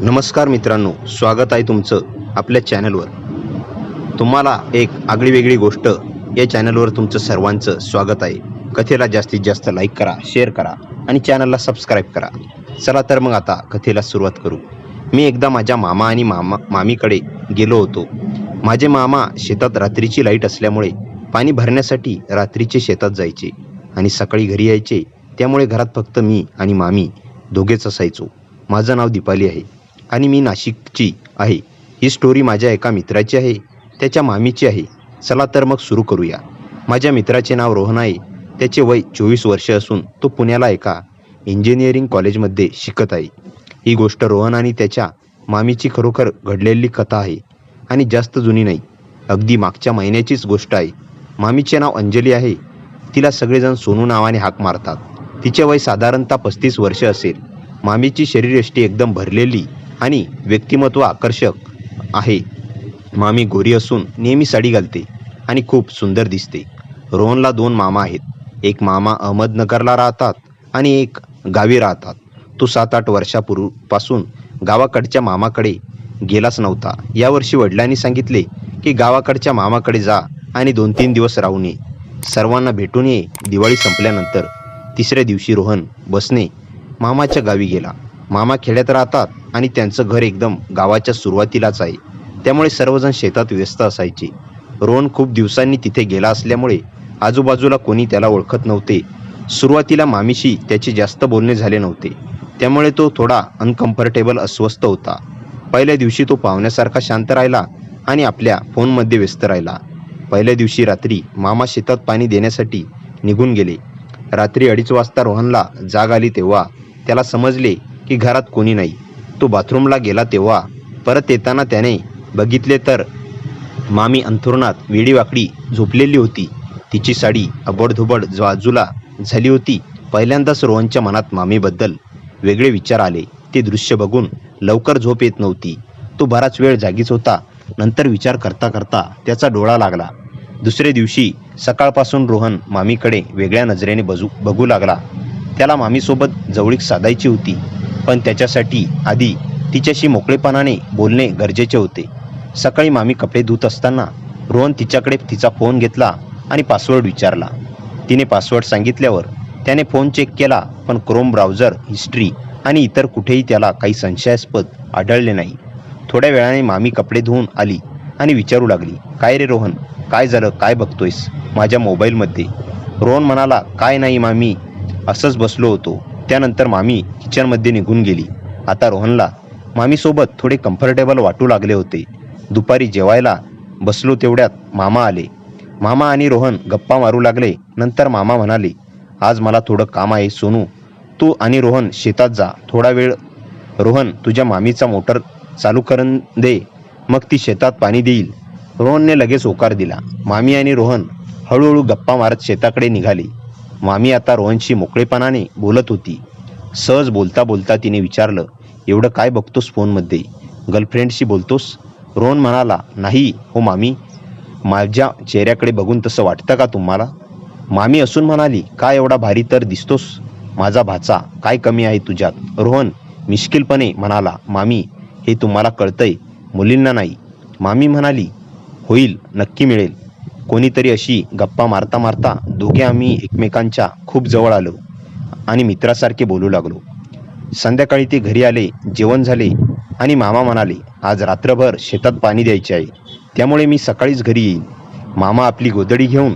नमस्कार मित्रांनो, स्वागत आहे तुमचं आपल्या चॅनलवर. तुम्हाला एक आगळीवेगळी गोष्ट या चॅनलवर तुमचं सर्वांचं स्वागत आहे. कथेला जास्तीत जास्त लाईक करा, शेअर करा आणि चॅनलला सबस्क्राईब करा. चला तर मग आता कथेला सुरुवात करू. मी एकदा माझ्या मामा आणि मामीकडे गेलो होतो. माझे मामा शेतात रात्रीची लाईट असल्यामुळे पाणी भरण्यासाठी रात्रीचे शेतात जायचे आणि सकाळी घरी यायचे. त्यामुळे घरात फक्त मी आणि मामी दोघेच असायचो. माझं नाव दीपाली आहे आणि मी नाशिकची आहे. ही स्टोरी माझ्या एका मित्राची आहे, त्याच्या मामीची आहे. चला तर मग सुरू करूया. माझ्या मित्राचे नाव रोहन आहे. त्याचे वय 24 वर्ष असून तो पुण्याला एका इंजिनिअरिंग कॉलेजमध्ये शिकत आहे. ही गोष्ट रोहन आणि त्याच्या मामीची खरोखर घडलेली कथा आहे आणि जास्त जुनी नाही. अगदी मागच्या महिन्याचीच गोष्ट आहे. मामीचे नाव अंजली आहे. तिला सगळेजण सोनू नावाने हाक मारतात. तिचे वय साधारणतः 35 वर्ष असेल. मामीची शरीरयष्टी एकदम भरलेली आणि व्यक्तिमत्व आकर्षक आहे. मामी गोरी असून नेहमी साडी घालते आणि खूप सुंदर दिसते. रोहनला 2 मामा आहेत. एक मामा अहमदनगरला राहतात आणि एक गावी राहतात. तो 7-8 वर्षापूर्वीपासून गावाकडच्या मामाकडे गेलाच नव्हता. यावर्षी वडिलांनी सांगितले की गावाकडच्या मामाकडे जा आणि 2-3 दिवस राहून ये. सर्वांना भेटून ये. दिवाळी संपल्यानंतर 3ऱ्या दिवशी रोहन बसने मामाच्या गावी गेला. मामा खेड्यात राहतात आणि त्यांचं घर एकदम गावाच्या सुरुवातीलाच आहे. त्यामुळे सर्वजण शेतात व्यस्त असायचे. रोहन खूप दिवसांनी तिथे गेला असल्यामुळे आजूबाजूला कोणी त्याला ओळखत नव्हते. सुरुवातीला मामीशी त्याचे जास्त बोलणे झाले नव्हते, त्यामुळे तो थोडा अनकम्फर्टेबल अस्वस्थ होता. पहिल्या दिवशी तो पाहुण्यासारखा शांत राहिला आणि आपल्या फोनमध्ये व्यस्त राहिला. पहिल्या दिवशी रात्री मामा शेतात पाणी देण्यासाठी निघून गेले. रात्री 2:30 वाजता रोहनला जाग आली तेव्हा त्याला समजले की घरात कोणी नाही. तो बाथरूमला गेला तेव्हा परत येताना त्याने बघितले तर मामी अंथरुणात वेडीवाकडी झोपलेली होती. तिची साडी अबडधोबड बाजूला झाली होती. पहिल्यांदाच रोहनच्या मनात मामीबद्दल वेगळे विचार आले. ते दृश्य बघून लवकर झोप येत नव्हती. तो बराच वेळ जागीच होता. नंतर विचार करता करता त्याचा डोळा लागला. दुसऱ्या दिवशी सकाळपासून रोहन मामीकडे वेगळ्या नजरेने बघू लागला. त्याला मामीसोबत जवळीक साधायची होती, पण त्याच्यासाठी आधी तिच्याशी मोकळेपणाने बोलणे गरजेचे होते. सकाळी मामी कपडे धुत असताना रोहन तिच्याकडे तिचा फोन घेतला आणि पासवर्ड विचारला. तिने पासवर्ड सांगितल्यावर त्याने फोन चेक केला, पण क्रोम ब्राउझर हिस्ट्री आणि इतर कुठेही त्याला काही संशयास्पद आढळले नाही. थोड्या वेळाने मामी कपडे धुवून आली आणि विचारू लागली, काय रे रोहन, काय झालं, काय बघतोयस माझ्या मोबाईलमध्ये? रोहन म्हणाला, काय नाही मामी, असंच बसलो होतो. त्यानंतर मामी किचनमध्ये निघून गेली. आता रोहनला मामीसोबत थोडे कम्फर्टेबल वाटू लागले होते. दुपारी जेवायला बसलो तेवढ्यात मामा आले. मामा आणि रोहन गप्पा मारू लागले. नंतर मामा म्हणाले, आज मला थोडं काम आहे सोनू, तू आणि रोहन शेतात जा थोडा वेळ. रोहन, तुझ्या मामीचा मोटर चालू करून दे, मग ती शेतात पाणी देईल. रोहनने लगेच होकार दिला. मामी आणि रोहन हळूहळू गप्पा मारत शेताकडे निघाले. मामी आता रोहनशी मोकळेपणाने बोलत होती. सहज बोलता बोलता तिने विचारलं, एवढं काय बघतोस फोनमध्ये? गर्लफ्रेंडशी बोलतोस? रोहन म्हणाला, नाही हो मामी, माझ्या चेहऱ्याकडे बघून तसं वाटतं का तुम्हाला? मामी असून म्हणाली, काय एवढा भारी तर दिसतोस माझा भाचा, काय कमी आहे तुझ्यात? रोहन मिश्किलपणे म्हणाला, मामी, हे तुम्हाला कळतंय, मुलींना नाही. मामी म्हणाली, होईल, नक्की मिळेल कोणीतरी. अशी गप्पा मारता मारता दोघे आम्ही एकमेकांच्या खूप जवळ आलो आणि मित्रासारखे बोलू लागलो. संध्याकाळी ते घरी आले, जेवण झाले आणि मामा म्हणाले, आज रात्रभर शेतात पाणी द्यायचे आहे, त्यामुळे मी सकाळीच घरी येईन. मामा आपली गोधडी घेऊन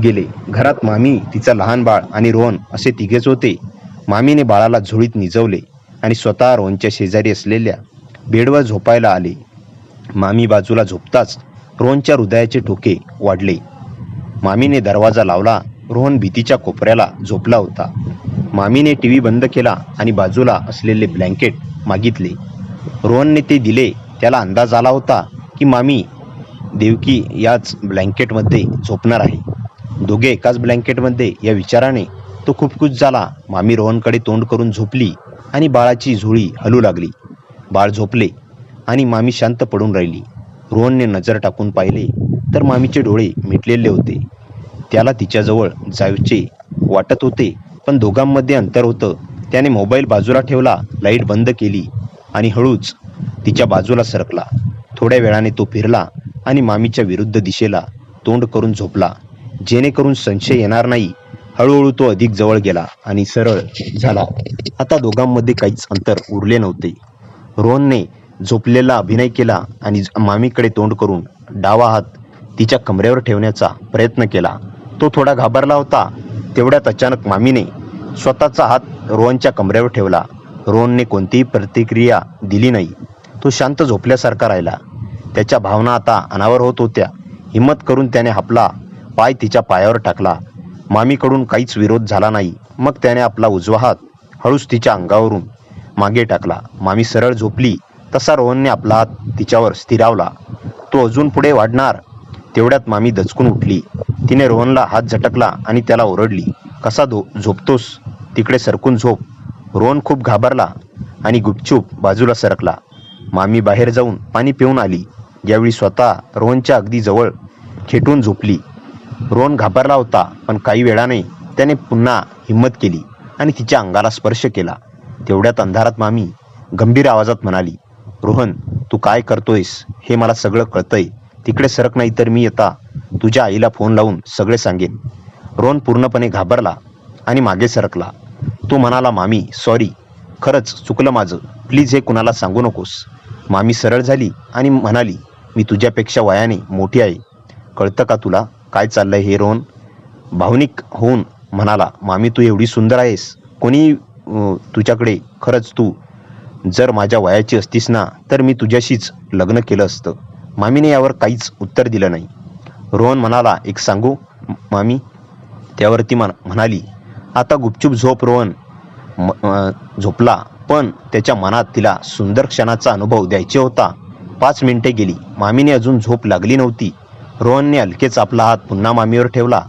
गेले. घरात मामी, तिचा लहान बाळ आणि रोहन असे तिघेच होते. मामीने बाळाला झोळीत निजवले आणि स्वतः रोहनच्या शेजारी असलेल्या बेडवर झोपायला आले. मामी बाजूला झोपताच रोहनच्या हृदयाचे ठोके वाढले. मामीने दरवाजा लावला. रोहन भीतीच्या कोपऱ्याला झोपला होता. मामीने टीव्ही बंद केला आणि बाजूला असलेले ब्लँकेट मागितले. रोहनने ते दिले. त्याला अंदाज आला होता की मामी देवकी याच ब्लँकेटमध्ये झोपणार आहे. दोघे एकाच ब्लँकेटमध्ये, या विचाराने तो खूप खुश झाला. मामी रोहनकडे तोंड करून झोपली आणि बाळाची झोळी हलू लागली. बाळ झोपले आणि मामी शांत पडून राहिली. रोहनने नजर टाकून पाहिले तर मामीचे डोळे मिटलेले होते. त्याला तिच्याजवळ जायचे वाटत होते, पण दोघांमध्ये अंतर होतं. त्याने मोबाईल बाजूला ठेवला, लाईट बंद केली आणि हळूच तिच्या बाजूला सरकला. थोड्या वेळाने तो फिरला आणि मामीच्या विरुद्ध दिशेला तोंड करून झोपला, जेणेकरून संशय येणार नाही. हळूहळू तो अधिक जवळ गेला आणि सरळ झाला. आता दोघांमध्ये काहीच अंतर उरले नव्हते. रोहनने झोपलेला अभिनय केला आणि मामीकडे तोंड करून डावा हात तिच्या कमरेवर ठेवण्याचा प्रयत्न केला. तो थोडा घाबरला होता. तेवढ्यात अचानक मामीने स्वतःचा हात रोहनच्या कमरेवर ठेवला. रोहनने कोणतीही प्रतिक्रिया दिली नाही. तो शांत झोपल्यासारखा राहिला. त्याच्या भावना आता अनावर होत होत्या. हिम्मत करून त्याने आपला पाय तिच्या पायावर टाकला. मामीकडून काहीच विरोध झाला नाही. मग त्याने आपला उजवा हात हळूच तिच्या अंगावरून मागे टाकला. मामी सरळ झोपली तसा रोहनने आपला हात तिच्यावर स्थिरावला. तो अजून पुढे वाढणार तेवढ्यात मामी दचकून उठली. तिने रोहनला हात झटकला आणि त्याला ओरडली, कसा झोपतोस? तिकडे सरकून झोप. रोहन खूप घाबरला आणि गुपचूप बाजूला सरकला. मामी बाहेर जाऊन पाणी पिऊन आली. यावेळी स्वतः रोहनच्या अगदी जवळ खेटून झोपली. रोहन घाबरला होता, पण काही वेळाने त्याने पुन्हा हिम्मत केली आणि तिच्या अंगाला स्पर्श केला. तेवढ्यात अंधारात मामी गंभीर आवाजात म्हणाली, रोहन, तू काय करतोयस हे मला सगळं कळतंय. तिकडे सरक, नाही तर मी आता तुझ्या आईला फोन लावून सगळे सांगेन. रोहन पूर्णपणे घाबरला आणि मागे सरकला. तो म्हणाला, मामी सॉरी, खरंच चुकलं माझं, प्लीज हे कुणाला सांगू नकोस. मामी सरळ झाली आणि म्हणाली, मी तुझ्यापेक्षा वयाने मोठी आहे, कळतं का तुला काय चाललंय हे? रोहन भावनिक होऊन म्हणाला, मामी तू एवढी सुंदर आहेस, कोणी तुझ्याकडे, खरंच तू जर माझ्या वयाची असतीस ना तर मी तुझ्याशीच लग्न केलं असतं. मामीने यावर काहीच उत्तर दिलं नाही. रोहन म्हणाला, एक सांगू मामी? त्यावरती म्हणाली, आता गुपचूप झोप. रोहन झोपला, पण त्याच्या मनात तिला सुंदर क्षणाचा अनुभव द्यायचा होता. 5 मिनिटे गेली. मामीने अजून झोप लागली नव्हती. रोहनने हलकेच आपला हात पुन्हा मामीवर ठेवला.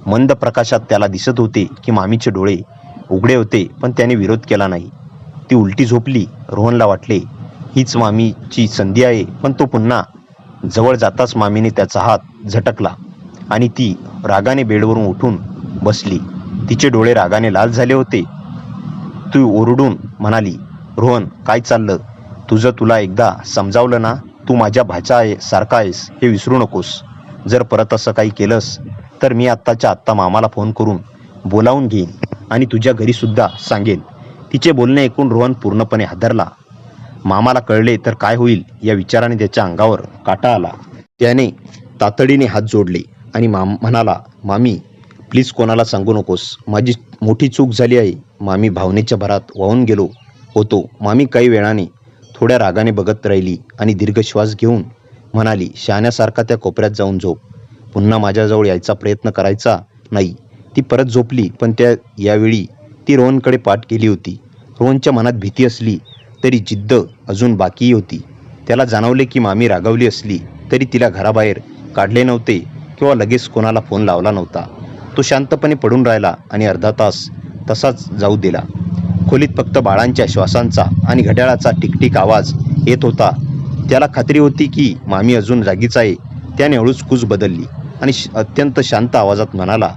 मंद प्रकाशात त्याला दिसत होते की मामीचे डोळे उघडे होते, पण त्याने विरोध केला नाही. ती उलटी झोपली. रोहनला वाटले, हीच मामीची संधी आहे, पण तो पुन्हा जवळ जाताच मामीने त्याचा हात झटकला आणि ती रागाने बेडवरून उठून बसली. तिचे डोळे रागाने लाल झाले होते. ती ओरडून म्हणाली, रोहन काय चाललं तुझं? तुला एकदा समजावलं ना, तू माझ्या भाच्या सारखा आहेस हे विसरू नकोस. जर परत असं काही केलंस तर मी आत्ताच्या आत्ता मामाला फोन करून बोलावून घेईन आणि तुझ्या घरीसुद्धा सांगेन. तिचे बोलणे ऐकून रोहन पूर्णपणे हादरला. मामाला कळले तर काय होईल या विचाराने त्याच्या अंगावर काटा आला. त्याने तातडीने हात जोडले आणि म्हणाला, मामी प्लीज कोणाला सांगू नकोस, माझी मोठी चूक झाली आहे. मामी भावनेच्या भरात वाहून गेलो होतो. मामी काही वेळाने थोड्या रागाने बघत राहिली आणि दीर्घ श्वास घेऊन म्हणाली, शहाण्यासारखा त्या कोपऱ्यात जाऊन झोप. पुन्हा माझ्याजवळ यायचा प्रयत्न करायचा नाही. ती परत झोपली, पण यावेळी ती रोहनकडे पाठ केली होती. रोहनच्या मनात भीती असली तरी जिद्द अजून बाकी होती. त्याला जाणवले की मामी रागावली असली तरी तिला घराबाहेर काढले नव्हते किंवा लगेच कोणाला फोन लावला नव्हता. तो शांतपणे पडून राहिला आणि अर्धा तास तसाच जाऊ दिला. खोलीत फक्त बाळांच्या श्वासांचा आणि घड्याळाचा टिकटिक आवाज येत होता. त्याला खात्री होती की मामी अजून जागीच आहे. त्याने हळूच कूस बदलली आणि अत्यंत शांत आवाजात म्हणाला,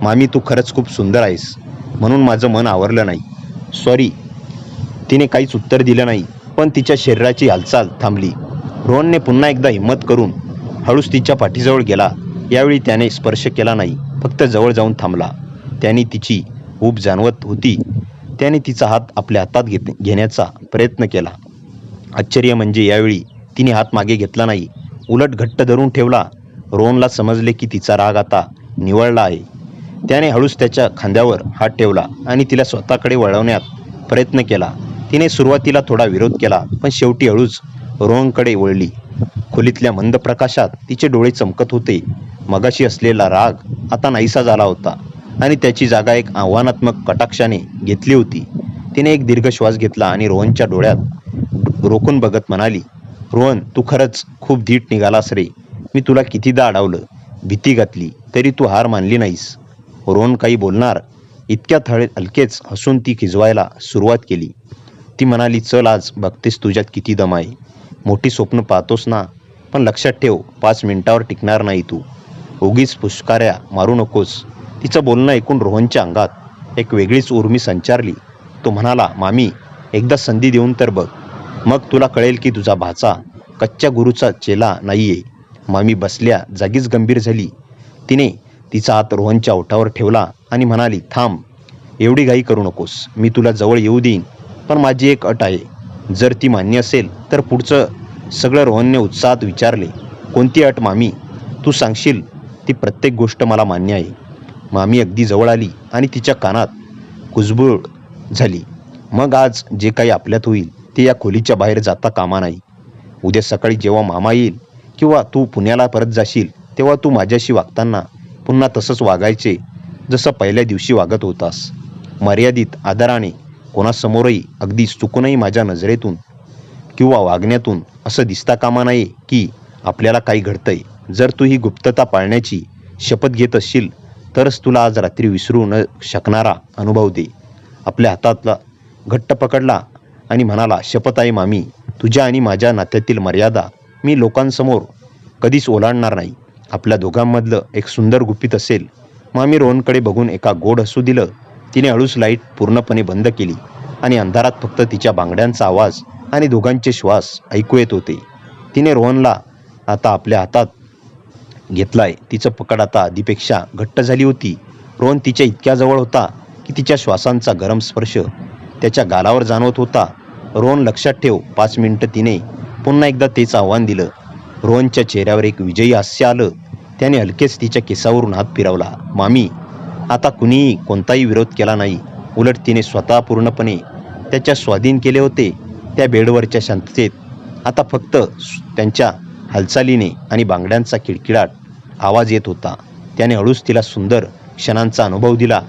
मामी तू खरंच खूप सुंदर आहेस, म्हणून माझं मन आवरलं नाही. सॉरी. तिने काहीच उत्तर दिलं नाही, पण तिच्या शरीराची हालचाल थांबली. रोहनने पुन्हा एकदा हिम्मत करून हळूच तिच्या पाठीजवळ गेला. यावेळी त्याने स्पर्श केला नाही, फक्त जवळ जाऊन थांबला. त्याने तिची ऊब जाणवत होती. त्याने तिचा हात आपल्या हातात घेण्याचा प्रयत्न केला. आश्चर्य म्हणजे यावेळी तिने हात मागे घेतला नाही, उलट घट्ट धरून ठेवला. रोहनला समजले की तिचा राग आता निवळला आहे. त्याने हळूच त्याच्या खांद्यावर हात ठेवला आणि तिला स्वतःकडे वळवण्यात प्रयत्न केला. तिने सुरुवातीला थोडा विरोध केला, पण शेवटी हळूच रोहनकडे वळली. खोलीतल्या मंद प्रकाशात तिचे डोळे चमकत होते. मगाशी असलेला राग आता नाहीसा झाला होता आणि त्याची जागा एक आव्हानात्मक कटाक्षाने घेतली होती. तिने एक दीर्घ श्वास घेतला आणि रोहनच्या डोळ्यात रोखून बघत म्हणाली, रोहन तू खरंच खूप धीट निघालास रे. मी तुला कितीदा अडवलं, भीती घातली, तरी तू हार मानली नाहीस. रोहन काही बोलणार इतक्यात हलकेच हसून ती खिजवायला सुरुवात केली. ती म्हणाली, चल आज बघतेस तुझ्यात किती दम आहे. मोठी स्वप्न पाहतोस ना, पण लक्षात ठेव 5 मिनिटावर टिकणार नाही तू. उगीच फुसकाऱ्या मारू नकोस. तिचं बोलणं ऐकून रोहनच्या अंगात एक वेगळीच उर्मी संचारली. तो म्हणाला, मामी एकदा संधी देऊन तर बघ. मग तुला कळेल की तुझा भाचा कच्च्या गुरूचा चेला नाहीये. मामी बसल्या जागीच गंभीर झाली. तिने तिचा हात रोहनच्या ओठावर ठेवला आणि म्हणाली, थांब, एवढी घाई करू नकोस. मी तुला जवळ येऊ देईन, पण माझी एक अट आहे. जर ती मान्य असेल तर पुढचं सगळं. रोहनने उत्साहात विचारले, कोणती अट मामी? तू सांगशील ती प्रत्येक गोष्ट मला मान्य आहे. मामी अगदी जवळ आली आणि तिच्या कानात कुजबूळ झाली. मग आज जे काही आपल्यात होईल ते या खोलीच्या बाहेर जाता कामा नाही. उद्या सकाळी जेव्हा मामा येईल किंवा तू पुण्याला परत जाशील तेव्हा तू माझ्याशी वागताना पुन्हा तसंच वागायचे जसं पहिल्या दिवशी वागत होतास. मर्यादित आदराने, कोणासमोरही अगदी चुकूनही माझ्या नजरेतून किंवा वागण्यातून असं दिसता कामा नये की आपल्याला काही घडतंय. जर तू ही गुप्तता पाळण्याची शपथ घेत असशील तरच तुला आज रात्री विसरू न शकणारा अनुभव दे. आपल्या हातातला घट्ट पकडला आणि म्हणाला, शपथ आहे मामी, तुझ्या आणि माझ्या नात्यातील मर्यादा मी लोकांसमोर कधीच ओलांडणार नाही. आपल्या दोघांमधलं एक सुंदर गुपित असेल. मामी रोहनकडे बघून एका गोड हसू दिलं. तिने हळूच लाईट पूर्णपणे बंद केली आणि अंधारात फक्त तिच्या बांगड्यांचा आवाज आणि दोघांचे श्वास ऐकू येत होते. तिने रोहनला आता आपल्या हातात घेतलाय. तिचं पकड आता आधीपेक्षा घट्ट झाली होती. रोहन तिच्या इतक्या जवळ होता की तिच्या श्वासांचा गरम स्पर्श त्याच्या गालावर जाणवत होता. रोहन, लक्षात ठेव. 5 मिनिटं. तिने पुन्हा एकदा तेच आव्हान दिलं. रोहनच्या चेहऱ्यावर एक विजयी हास्य आलं. त्याने हलकेच तिच्या केसावरून हात फिरवला. मामी, आता कुणीही कोणताही विरोध केला नाही. उलट तिने स्वतः पूर्णपणे त्याच्या स्वाधीन केले होते. त्या बेडवरच्या शांततेत आता फक्त त्यांच्या हालचालीने आणि बांगड्यांचा किडकिडाट आवाज येत होता. त्याने हळूच तिला सुंदर क्षणांचा अनुभव दिला.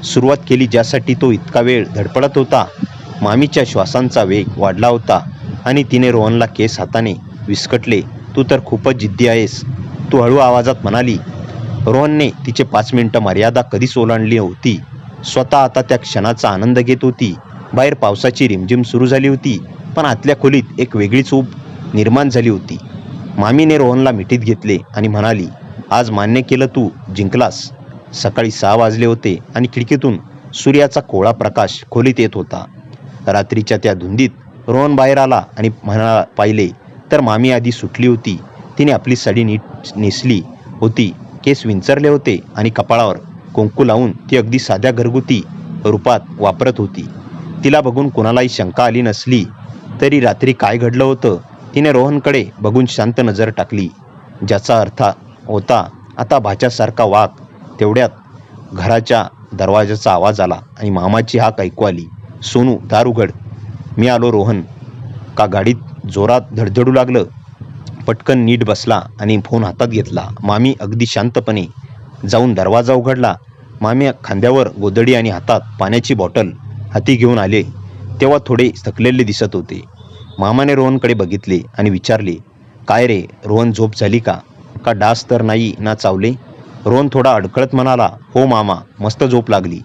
सुरुवात केली ज्यासाठी तो इतका वेळ धडपडत होता. मामीच्या श्वासांचा वेग वाढला होता आणि तिने रोहनला केस हाताने विस्कटले. तू तर खूपच जिद्दी आहेस, तू हळू आवाजात म्हणाली. रोहनने तिचे 5 मिनिटं मर्यादा कधीच ओलांडली होती. स्वतः आता त्या क्षणाचा आनंद घेत होती. बाहेर पावसाची रिमझिम सुरू झाली होती, पण आतल्या खोलीत एक वेगळीच ऊब निर्माण झाली होती. मामीने रोहनला मिठीत घेतले आणि म्हणाली, आज मान्य केलं, तू जिंकलास. सकाळी 6 वाजले होते आणि खिडकीतून सूर्याचा कोवळा प्रकाश खोलीत येत होता. रात्रीच्या त्या धुंदीत रोहन बाहेर आला आणि म्हणाला, पाहिले तर मामी आधी सुटली होती. तिने आपली साडी नीट नेसली होती, केस विंचरले होते आणि कपाळावर कुंकू लावून ती अगदी साध्या घरगुती रूपात वापरत होती. तिला बघून कुणालाही शंका आली नसली तरी रात्री काय घडलं होतं. तिने रोहनकडे बघून शांत नजर टाकली, ज्याचा अर्थ होता आता भाच्यासारखा वाग. तेवढ्यात घराच्या दरवाजाचा आवाज आला आणि मामाची हाक ऐकू आली, सोनू, दार उघड. मी आलो. रोहन का गाडीत जोरात धडधडू लागलं. पटकन नीट बसला आणि फोन हातात घेतला. मामी अगदी शांतपणे जाऊन दरवाजा उघडला. मामी खांद्यावर गोधडी आणि हातात पाण्याची बॉटल हाती घेऊन आले तेव्हा थोडे थकलेले दिसत होते. मामाने रोहनकडे बघितले आणि विचारले, काय रे रोहन, झोप झाली का? का डास तर नाही ना चावले? रोहन थोडा अडखळत म्हणाला, हो मामा, मस्त झोप लागली.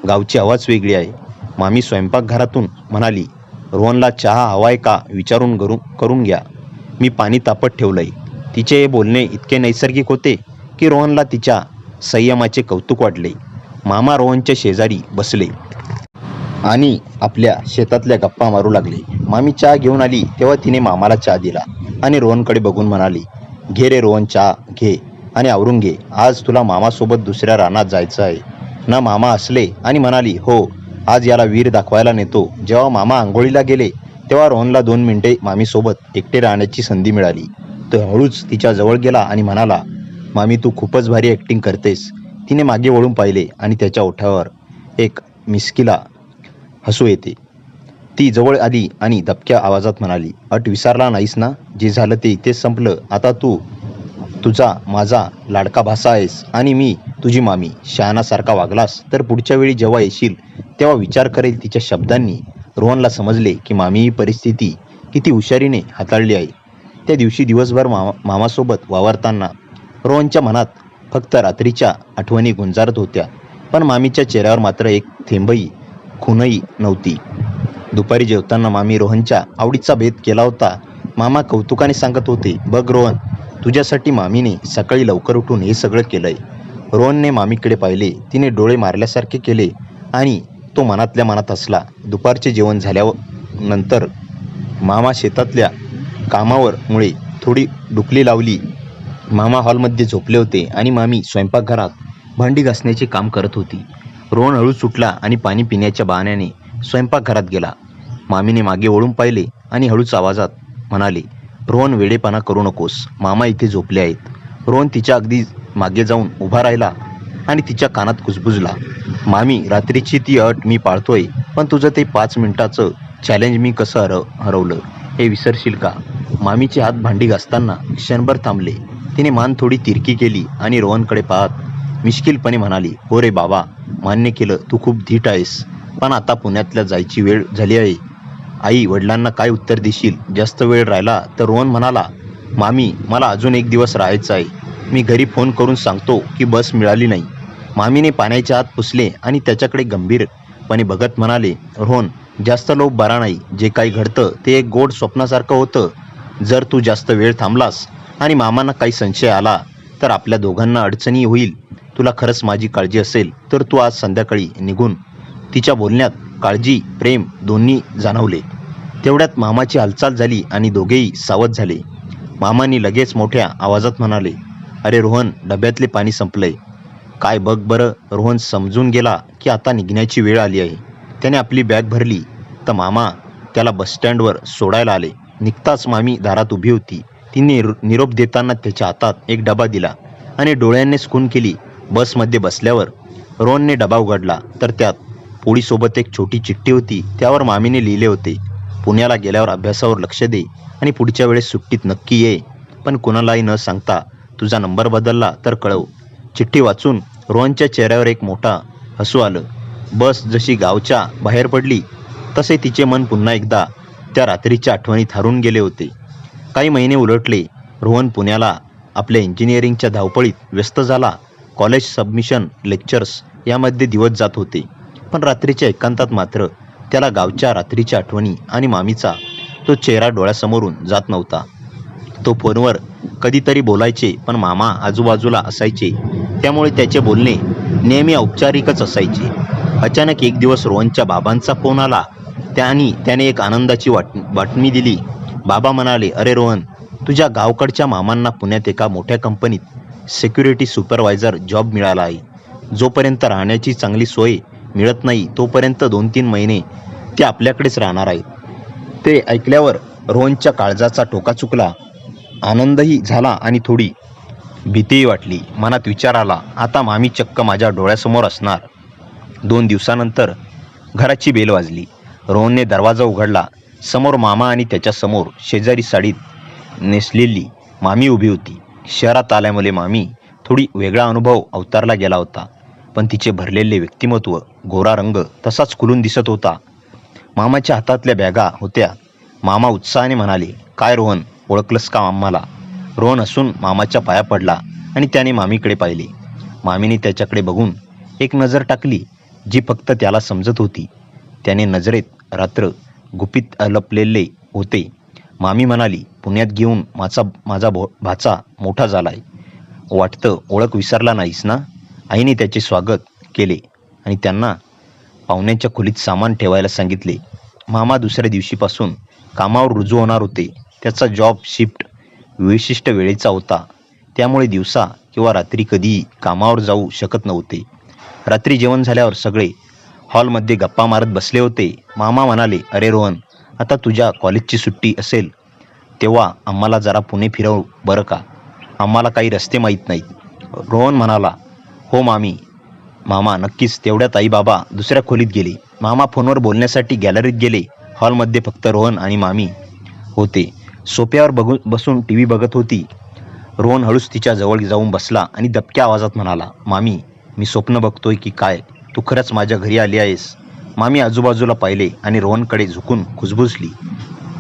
गावची आवाज वेगळी आहे. मामी स्वयंपाकघरातून म्हणाली, रोहनला चहा हवाय का विचारून करून घ्या, मी पाणी तापत ठेवलंय. तिचे हे बोलणे इतके नैसर्गिक होते की रोहनला तिच्या संयमाचे कौतुक वाटले. मामा रोहनच्या शेजारी बसले आणि आपल्या शेतातल्या गप्पा मारू लागले. मामी चहा घेऊन आली तेव्हा तिने मामाला चहा दिला आणि रोहनकडे बघून म्हणाली, घे रे रोहन, चहा घे आणि आवरून घे. आज तुला मामासोबत दुसऱ्या रानात जायचं आहे ना? मामा हसले आणि म्हणाली, हो, आज याला वीर दाखवायला नेतो. जेव्हा मामा आंघोळीला गेले तेव्हा रोहनला 2 मिनिटे मामीसोबत एकटे राहण्याची संधी मिळाली. तो हळूच तिच्या जवळ गेला आणि म्हणाला, मामी, तू खूपच भारी ॲक्टिंग करतेस. तिने मागे वळून पाहिले आणि त्याच्या ओठावर एक मिसकिला हसू येते. ती जवळ आली आणि दबक्या आवाजात म्हणाली, अट विसरला नाहीस ना? जे झालं ते इथेच संपलं. आता तू तुझा माझा लाडका भासा आहेस आणि मी तुझी मामी. शहाणासारखा वागलास तर पुढच्या वेळी जेव्हा येशील तेव्हा विचार करेल. तिच्या शब्दांनी रोहनला समजले की मामी ही परिस्थिती किती हुशारीने हाताळली आहे. त्या दिवशी दिवसभर मामासोबत वावरताना रोहनच्या मनात फक्त रात्रीच्या आठवणी गुंजारत होत्या, पण मामीच्या चेहऱ्यावर मात्र एक थेंबही खूनही नव्हती. दुपारी जेवताना मामी रोहनच्या आवडीचा भेद केला होता. मामा कौतुकाने सांगत होते, बघ रोहन, तुझ्यासाठी मामीने सकाळी लवकर उठून हे सगळं केलंय. रोहनने मामीकडे पाहिले. तिने डोळे मारल्यासारखे केले आणि तो मनातल्या मनात हसला. दुपारचे जेवण झाल्यानंतर मामा शेतातल्या कामावर मुळे थोडी डुकली लावली. मामा हॉलमध्ये झोपले होते आणि मामी स्वयंपाकघरात भांडी घासण्याचे काम करत होती. रोहन हळूच उठला आणि पाणी पिण्याच्या बहाण्याने स्वयंपाकघरात गेला. मामीने मागे वळून पाहिले आणि हळूच आवाजात म्हणाले, रोहन, वेडेपणा करू नकोस, मामा इथे झोपले आहेत. रोहन तिच्या अगदी मागे जाऊन उभा राहिला आणि तिच्या कानात कुजबुजला, मामी, रात्रीची ती अट मी पाळतोय, पण तुझं ते 5 मिनिटाचं चॅलेंज मी कसं हरवलं हे विसरशील का? मामीचे हात भांडी घासताना क्षणभर थांबले. तिने मान थोडी तिरकी केली आणि रोहनकडे पाहत मिश्किलपणे म्हणाली, हो रे बाबा, मान्य केलं, तू खूप धीट आहेस, पण आता पुण्यातल्या जायची वेळ झाली आहे. आई वडिलांना काय उत्तर देशील? जास्त वेळ राहिला तर? रोहन म्हणाला, मामी, मला अजून 1 दिवस राहायचं आहे. मी घरी फोन करून सांगतो की बस मिळाली नाही. मामीने पाण्याचे हात पुसले आणि त्याच्याकडे गंभीरपणे बघत म्हणाले, रोहन, जास्त लोभ बरा नाही. जे काही घडतं ते एक गोड स्वप्नासारखं होतं. जर तू जास्त वेळ थांबलास आणि मामांना काही संशय आला तर आपल्या दोघांना अडचणी होईल. तुला खरंच माझी काळजी असेल तर तू आज संध्याकाळी निघून. तिच्या बोलण्यात काळजी, प्रेम दोन्ही जाणवले. तेवढ्यात मामाची हालचाल झाली आणि दोघेही सावध झाले. मामांनी लगेच मोठ्या आवाजात म्हणाले, अरे रोहन, डब्यातले पाणी संपलंय. काय बघ बरं. रोहन समजून गेला की आता निघण्याची वेळ आली आहे. त्याने आपली बॅग भरली तर मामा त्याला बसस्टँडवर सोडायला आले. निघताच मामी दारात उभी होती. तिने निरोप देताना त्याच्या हातात एक डबा दिला आणि डोळ्यांनी खून केली. बसमध्ये बसल्यावर रोहनने डबा उघडला तर त्यात पोळीसोबत एक छोटी चिठ्ठी होती. त्यावर मामीने लिहिले होते, पुण्याला गेल्यावर अभ्यासावर लक्ष दे आणि पुढच्या वेळेस सुट्टीत नक्की ये, पण कुणालाही न सांगता. तुझा नंबर बदलला तर कळव. चिठ्ठी वाचून रोहनच्या चेहऱ्यावर एक मोठा हसू आलं. बस जशी गावच्या बाहेर पडली तसे तिचे मन पुन्हा एकदा त्या रात्रीच्या आठवणीत हरून गेले होते. काही महिने उलटले. रोहन पुण्याला आपल्या इंजिनिअरिंगच्या धावपळीत व्यस्त झाला. कॉलेज सबमिशन, लेक्चर्स यामध्ये दिवस जात होते. पण रात्रीच्या एकांतात मात्र त्याला गावच्या रात्रीच्या आठवणी आणि मामीचा तो चेहरा डोळ्यासमोरून जात नव्हता. तो फोनवर कधीतरी बोलायचे, पण मामा आजूबाजूला असायचे, त्यामुळे त्याचे बोलणे नेहमी औपचारिकच असायचे. अचानक एक दिवस रोहनच्या बाबांचा फोन आला. त्याने एक आनंदाची बातमी दिली. बाबा म्हणाले, अरे रोहन, तुझ्या गावकडच्या मामांना पुण्यात एका मोठ्या कंपनीत सिक्युरिटी सुपरवायझर जॉब मिळाला आहे. जोपर्यंत राहण्याची चांगली सोय मिळत नाही तोपर्यंत 2-3 महिने ते आपल्याकडेच राहणार आहेत. ते ऐकल्यावर रोहनच्या काळजाचा ठोका चुकला. आनंदही झाला आणि थोडी भीतीही वाटली. मनात विचार आला, आता मामी चक्क माझ्या डोळ्यासमोर असणार. 2 दिवसानंतर घराची बेल वाजली. रोहनने दरवाजा उघडला. समोर मामा आणि त्याच्यासमोर शेजारी साडीत नेसलेली मामी उभी होती. शहरात आल्यामुळे मामी थोडी वेगळा अनुभव अवतारला गेला होता, पण तिचे भरलेले व्यक्तिमत्व, गोरा रंग तसाच खुलून दिसत होता. मामाच्या हातातल्या बॅगा होत्या. मामा उत्साहाने म्हणाले, काय रोहन, ओळखलंस का आम्हाला? रोहन हसून मामाच्या पाया पडला आणि त्याने मामीकडे पाहिले. मामीने त्याच्याकडे बघून एक नजर टाकली जी फक्त त्याला समजत होती. त्याने नजरेत रात्र गुपित लपलेले होते. मामी म्हणाली, पुण्यात घेऊन माझा भाचा मोठा झालाय. वाटतं ओळख विसरला नाहीस ना? आईने त्याचे स्वागत केले आणि त्यांना पाहुण्यांच्या खोलीत सामान ठेवायला सांगितले. मामा दुसऱ्या दिवशीपासून कामावर रुजू होणार होते. त्याचा जॉब शिफ्ट विशिष्ट वेळेचा होता, त्यामुळे दिवसा किंवा रात्री कधीही कामावर जाऊ शकत नव्हते. रात्री जेवण झाल्यावर सगळे हॉलमध्ये गप्पा मारत बसले होते. मामा म्हणाले, अरे रोहन, आता तुझ्या कॉलेजची सुट्टी असेल तेव्हा आम्हाला जरा पुणे फिरव बरं का? आम्हाला काही रस्ते माहीत नाहीत. रोहन म्हणाला, हो मामा नक्कीच. तेवढ्यात आई बाबा दुसऱ्या खोलीत गेले. मामा फोनवर बोलण्यासाठी गॅलरीत गेले. हॉलमध्ये फक्त रोहन आणि मामी होते. सोफ्यावर बसून टी व्ही बघत होती. रोहन हळूच तिच्या जवळ जाऊन बसला आणि दबक्या आवाजात म्हणाला, मामी, मी स्वप्न बघतोय की काय? तू खरंच माझ्या घरी आली आहेस? मामी आजूबाजूला पाहिले आणि रोहनकडे झुकून कुजबुजली.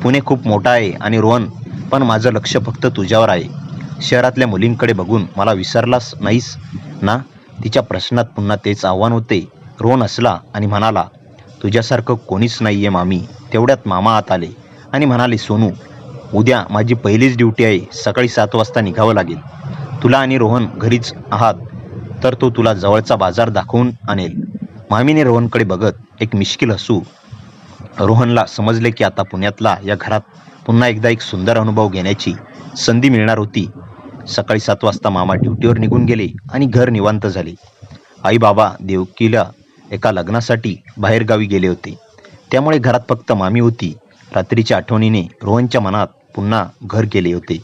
पुणे खूप मोठा आहे आणि रोहन, पण माझं लक्ष फक्त तुझ्यावर आहे. शहरातल्या मुलींकडे बघून मला विसरलास नाहीस ना? तिच्या प्रश्नात पुन्हा तेच आव्हान होते. रोहन हसला आणि म्हणाला, तुझ्यासारखं कोणीच नाही आहे मामी. तेवढ्यात मामा आत आले आणि म्हणाले, सोनू, उद्या माझी पहिलीच ड्युटी आहे. सकाळी 7 वाजता निघावं लागेल. तुला आणि रोहन घरीच आहात तर तो तुला जवळचा बाजार दाखवून आणेल. मामीने रोहनकडे बघत एक मिश्किल हसू रोहनला समजले की आता पुण्यातला या घरात पुन्हा एकदा एक सुंदर अनुभव घेण्याची संधी मिळणार होती. सकाळी 7 वाजता मामा ड्युटीवर निघून गेले आणि घर निवांत झाले. आई बाबा देवकीला एका लग्नासाठी बाहेरगावी गेले होते, त्यामुळे घरात फक्त मामी होती. रात्रीच्या आठवणीने रोहनच्या मनात पुन्हा घर गेले होते.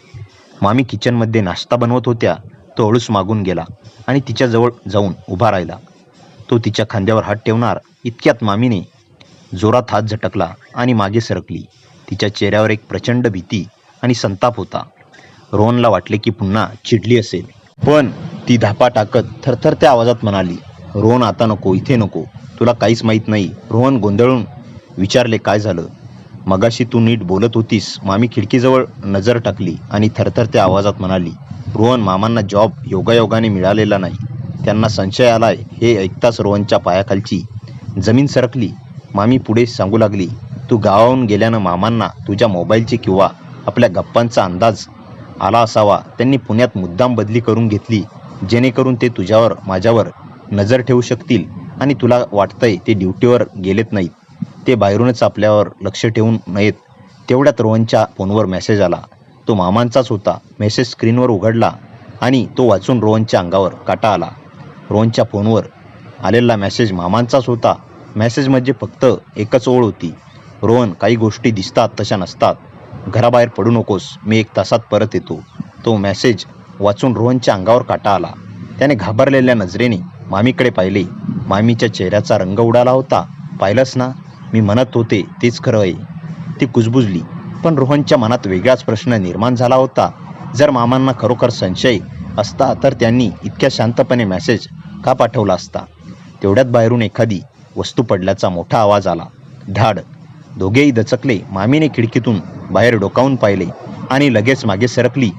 मामी किचनमध्ये नाश्ता बनवत होत्या. तो हळूच मागून गेला आणि तिच्याजवळ जाऊन उभा राहिला. तो तिच्या खांद्यावर हात ठेवणार इतक्यात मामीने जोरात हात झटकला आणि मागे सरकली. तिच्या चेहऱ्यावर एक प्रचंड भीती आणि संताप होता. रोहनला वाटले की पुन्हा चिडली असेल, पण ती धापा टाकत थरथरत्या आवाजात म्हणाली, रोहन आता नको, इथे नको, तुला काहीच माहीत नाही. रोहन गोंधळून विचारले, काय झालं? मगाशी तू नीट बोलत होतीस. मामी खिडकीजवळ नजर टाकली आणि थरथरत्या आवाजात म्हणाली, रोहन, मामांना जॉब योगायोगाने मिळालेला नाही. त्यांना संशय आलाय. हे ऐकताच रोहनच्या पायाखालची जमीन सरकली. मामी पुढे सांगू लागली, तू गावाहून गेल्यानं मामांना तुझ्या मोबाईलची किंवा आपल्या गप्पांचा अंदाज आला असावा. त्यांनी पुण्यात मुद्दाम बदली करून घेतली, जेणेकरून ते तुझ्यावर माझ्यावर नजर ठेवू शकतील. आणि तुला वाटतंय ते ड्युटीवर गेलेत नाहीत, ते बाहेरूनच आपल्यावर लक्ष ठेवून नयेत. तेवढ्यात रोहनच्या फोनवर मेसेज आला. तो मामांचाच होता. मेसेज स्क्रीनवर उघडला आणि तो वाचून रोहनच्या अंगावर काटा आला. रोहनच्या फोनवर आलेला मेसेज मामांचाच होता. मेसेजमध्ये फक्त एकच ओळ होती, रोहन, काही गोष्टी दिसतात तशा नसतात. घराबाहेर पडू नकोस, मी 1 तासात परत येतो. तो मेसेज वाचून रोहनच्या अंगावर काटा आला. त्याने घाबरलेल्या नजरेने मामीकडे पाहिले. मामीच्या चेहऱ्याचा रंग उडाला होता. पाहिलंस ना, मी म्हणत होते तेच खरं आहे. ती कुजबुजली. पण रोहनच्या मनात वेगळाच प्रश्न निर्माण झाला होता. जर मामांना खरोखर संशय असता तर त्यांनी इतक्या शांतपणे मेसेज का पाठवला असता? तेवढ्यात बाहेरून एखादी वस्तू पडल्याचा मोठा आवाज आला. धाड. दोघेही दचकले. मामीने खिडकीतून बाहेर डोकावून पाहिले आणि लगेच मागे सरकली.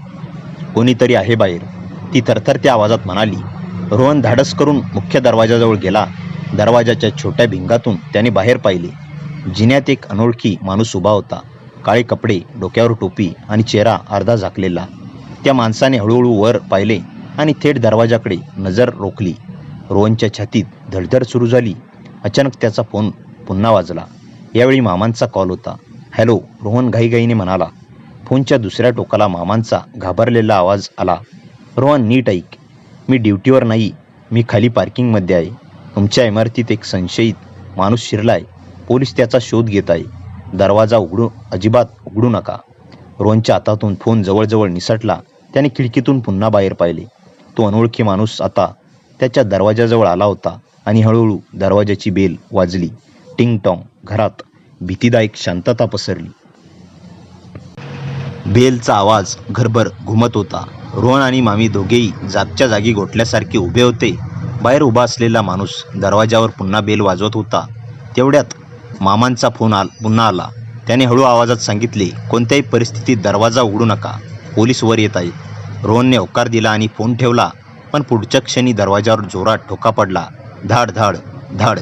कोणीतरी आहे बाहेर, ती थरथरत्या आवाजात म्हणाली. रोहन धाडस करून मुख्य दरवाजाजवळ गेला. दरवाजाच्या छोट्या भिंगातून त्याने बाहेर पाहिले. जिन्यात एक अनोळखी माणूस उभा होता. काळे कपडे, डोक्यावर टोपी आणि चेहरा अर्धा झाकलेला. त्या माणसाने हळूहळू वर पाहिले आणि थेट दरवाजाकडे नजर रोखली. रोहनच्या छातीत धडधड सुरू झाली. अचानक त्याचा फोन पुन्हा वाजला. यावेळी मामांचा कॉल होता. हॅलो, रोहन घाईघाईने म्हणाला. फोनच्या दुसऱ्या टोकाला मामांचा घाबरलेला आवाज आला. रोहन, नीट ऐक, मी ड्युटीवर नाही, मी खाली पार्किंगमध्ये आहे. तुमच्या इमारतीत एक संशयित माणूस शिरलाय. पोलीस त्याचा शोध घेत आहे. दरवाजा अजिबात उघडू नका. रोहनच्या हातातून फोन जवळजवळ निसटला. त्याने खिडकीतून पुन्हा बाहेर पाहिले. तो अनोळखी माणूस आता त्याच्या दरवाजाजवळ आला होता आणि हळूहळू दरवाजाची बेल वाजली. टिंग टॉंग. घरात भीतीदायक शांतता पसरली. बेलचा आवाज घरभर घुमत होता. रोहन आणि मामी दोघेही जागच्या जागी गोठल्यासारखे उभे होते. बाहेर उभा असलेला माणूस दरवाजावर पुन्हा बेल वाजवत होता. तेवढ्यात मामांचा फोन पुन्हा आला. त्याने हळू आवाजात सांगितले, कोणत्याही परिस्थितीत दरवाजा उघडू नका, पोलीस वर येत आहेत. रोहनने होकार दिला आणि फोन ठेवला. पण पुढच्या क्षणी दरवाजावर जोरात ठोका पडला. धाड धाड धाड.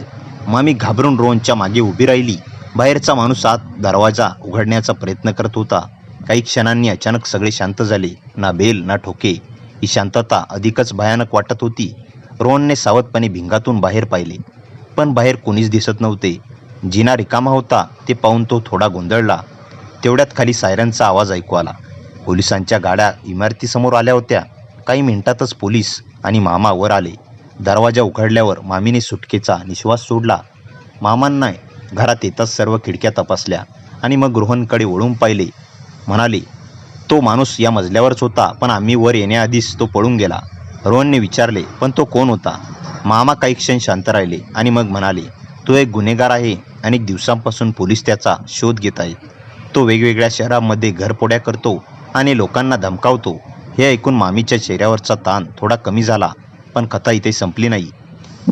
मामी घाबरून रोहनच्या मागे उभी राहिली. बाहेरचा माणूस आत दरवाजा उघडण्याचा प्रयत्न करत होता. काही क्षणांनी अचानक सगळे शांत झाले. ना बेल ना ठोके. ही शांतता अधिकच भयानक वाटत होती. रोहनने सावधपणे भिंगातून बाहेर पाहिले, पण बाहेर कोणीच दिसत नव्हते. जिना रिकामा होता. ते पाहून तो थोडा गोंधळला. तेवढ्यात खाली सायरनचा आवाज ऐकू आला. पोलिसांच्या गाड्या इमारतीसमोर आल्या होत्या. काही मिनिटातच पोलीस आणि मामा वर आले. दरवाजा उघडल्यावर मामीने सुटकेचा निश्वास सोडला. मामांना घरात येताच सर्व खिडक्या तपासल्या आणि मग रोहनकडे वळून पाहिले. म्हणाले, तो माणूस या मजल्यावरच होता, पण आम्ही वर येण्याआधीच तो पळून गेला. रोहनने विचारले, पण तो कोण होता? मामा काही क्षण शांत राहिले आणि मग म्हणाले, तो एक गुन्हेगार आहे. अनेक दिवसांपासून पोलीस त्याचा शोध घेत आहेत. तो वेगवेगळ्या शहरांमध्ये घरफोड्या करतो आणि लोकांना धमकावतो. हे ऐकून मामीच्या चेहऱ्यावरचा ताण थोडा कमी झाला. पण कथा इथे संपली नाही.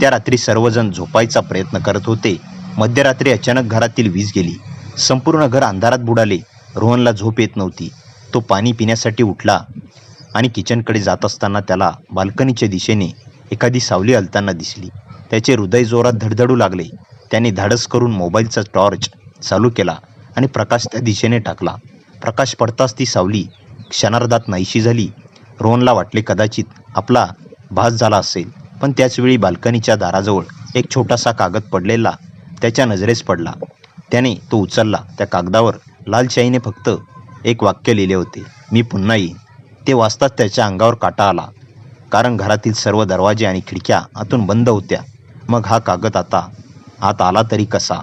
त्या रात्री सर्वजण झोपायचा प्रयत्न करत होते. मध्यरात्री अचानक घरातील वीज गेली. संपूर्ण घर अंधारात बुडाले. रोहनला झोप येत नव्हती. तो पाणी पिण्यासाठी उठला आणि किचनकडे जात असताना त्याला बाल्कनीच्या दिशेने एखादी सावली हलताना दिसली. त्याचे हृदय जोरात धडधडू लागले. त्याने धाडस करून मोबाईलचा टॉर्च चालू केला आणि प्रकाश त्या दिशेने टाकला. प्रकाश पडताच ती सावली क्षणार्धात नाहीशी झाली. रोहनला वाटले कदाचित आपला भास झाला असेल. पण त्याचवेळी बाल्कनीच्या दाराजवळ एक छोटासा कागद पडलेला त्याच्या नजरेस पडला. त्याने तो उचलला. त्या कागदावर लाल शाईने फक्त एक वाक्य लिहिले होते, मी पुन्हा येईन. ते वाचताच त्याच्या अंगावर काटा आला, कारण घरातील सर्व दरवाजे आणि खिडक्या आतून बंद होत्या. मग हा कागद आता आत आला तरी कसा?